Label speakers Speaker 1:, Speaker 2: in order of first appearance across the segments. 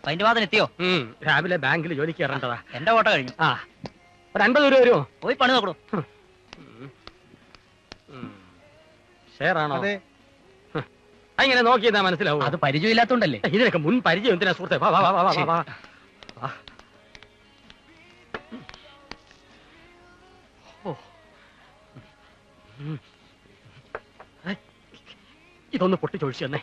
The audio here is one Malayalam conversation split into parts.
Speaker 1: അതിന്റെ വാദം എത്തിയോ?
Speaker 2: രാവിലെ ബാങ്കിൽ ജോലിക്ക് കയറേണ്ടതാ.
Speaker 1: എന്റെ ഓട്ടം കഴിഞ്ഞു.
Speaker 2: ഒരു 50 രൂപ വരുമോ?
Speaker 1: പോയി പണി നോക്കണോ?
Speaker 2: ഷെയറാണോ? അങ്ങനെ നോക്കിയെന്നാ മനസ്സിലാവും.
Speaker 1: അത് പരിചയമില്ലാത്തോണ്ടല്ലേ.
Speaker 2: ഇതിനൊക്കെ മുൻ പരിചയം എന്തിനാ സുഹൃത്തെ? വാ വാ വാ വാ വാ. ഇതൊന്ന് പൊട്ടി ചോദിച്ചു തന്നെ.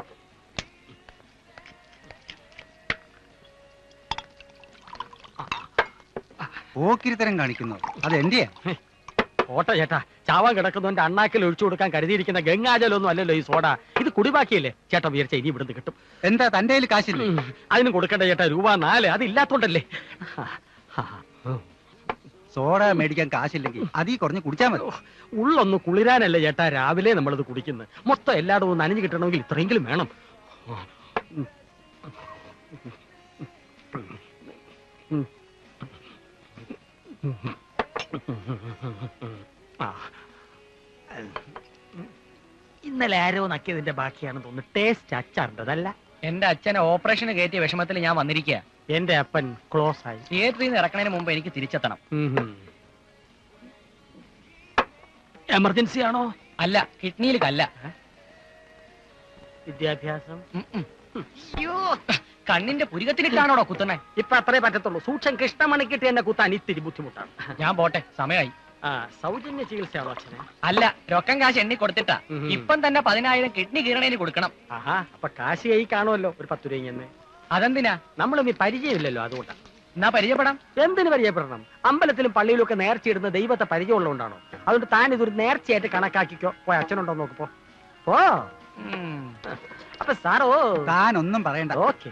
Speaker 3: പോക്കിരിത്തരം കാണിക്കുന്നു. അതെന്റെയാ
Speaker 2: ഓട്ട ചേട്ടാ. ചാവാൻ കിടക്കുന്നവന്റെ അണ്ണാക്കിൽ ഒഴിച്ചു കൊടുക്കാൻ കരുതിയിരിക്കുന്ന ഗംഗാജലൊന്നും അല്ലല്ലോ ഈ സോഡ. ഇത് കുടിബാക്കിയല്ലേ ചേട്ടാ? വിചാരിച്ച ഇനി ഇവിടുന്ന് കിട്ടും.
Speaker 3: എന്താ തന്റെ കയ്യിൽ കാശില്ലേ?
Speaker 2: അതിനും കൊടുക്കണ്ട ചേട്ടാ. രൂപ 4 അതില്ലാത്തോണ്ടല്ലേ.
Speaker 3: സോഡ മേടിക്കാൻ കാശില്ലെങ്കിൽ അതീ കുറഞ്ഞ് കുടിച്ചാൽ മതി.
Speaker 2: ഉള്ളൊന്ന് കുളിരാനല്ലേ ചേട്ടാ രാവിലെ നമ്മളത് കുടിക്കുന്നത്. മൊത്തം എല്ലായിടവും നനഞ്ഞു കിട്ടണമെങ്കിൽ ഇത്രയെങ്കിലും വേണം. ഇന്നലെ ആരോ നക്കിയതിന്റെ ബാക്കിയാണെന്ന് തോന്നുന്നു. ടേസ്റ്റ് അച്ചാറിൻ്റെതല്ല.
Speaker 1: എന്റെ അച്ഛനെ ഓപ്പറേഷന് കയറ്റിയ വിഷമത്തിൽ ഞാൻ വന്നിരിക്കുക.
Speaker 2: എന്റെ അപ്പൻ ക്ലോസ് ആയി.
Speaker 1: തിയേറ്ററിൽ നിന്ന് ഇറക്കണതിന് മുമ്പ് എനിക്ക് തിരിച്ചെത്തണം.
Speaker 2: എമർജൻസി ആണോ?
Speaker 1: അല്ല, കിഡ്നിയിൽ കല്ല.
Speaker 2: വിദ്യാഭ്യാസം?
Speaker 1: കണ്ണിന്റെ പുരികത്തിനിട്ടാണോടോ കുത്തണേ?
Speaker 2: ഇപ്പൊ അത്രേ പറ്റത്തുള്ളൂ. സൂക്ഷം കൃഷ്ണമണിക്കിട്ട് എന്നെ കുത്താൻ ഇത്തിരി ബുദ്ധിമുട്ടാണ്.
Speaker 1: ഞാൻ പോട്ടെ, സമയമായി.
Speaker 2: സൗജന്യ ചികിത്സയാണോ അച്ഛനെ?
Speaker 1: അല്ല, രൊക്കം കാശ് എണ്ണി കൊടുത്തിട്ടാ. ഇപ്പം തന്നെ 10,000 കിഡ്നി കീറണേന് കൊടുക്കണം.
Speaker 2: അപ്പൊ കാശ് കൈ കാണുമല്ലോ ഒരു 10 രൂപ.
Speaker 1: അതെന്തിനാ?
Speaker 2: നമ്മളൊന്നും പരിചയമില്ലല്ലോ, അതുകൊണ്ടാണ്.
Speaker 1: എന്നാ പരിചയപ്പെടാം.
Speaker 2: എന്തിനു പരിചയപ്പെടണം? അമ്പലത്തിലും പള്ളിയിലും ഒക്കെ നേർച്ചയിടുന്ന ദൈവത്തെ പരിചയമുള്ളതുകൊണ്ടാണോ? അതുകൊണ്ട് താൻ ഇതൊരു നേർച്ചയായിട്ട് കണക്കാക്കിക്കോ. പോയി അച്ഛനുണ്ടോ നോക്കിപ്പോ. പോ. അപ്പൊ സാറോ
Speaker 3: താനൊന്നും പറയണ്ട.
Speaker 2: ഓക്കെ.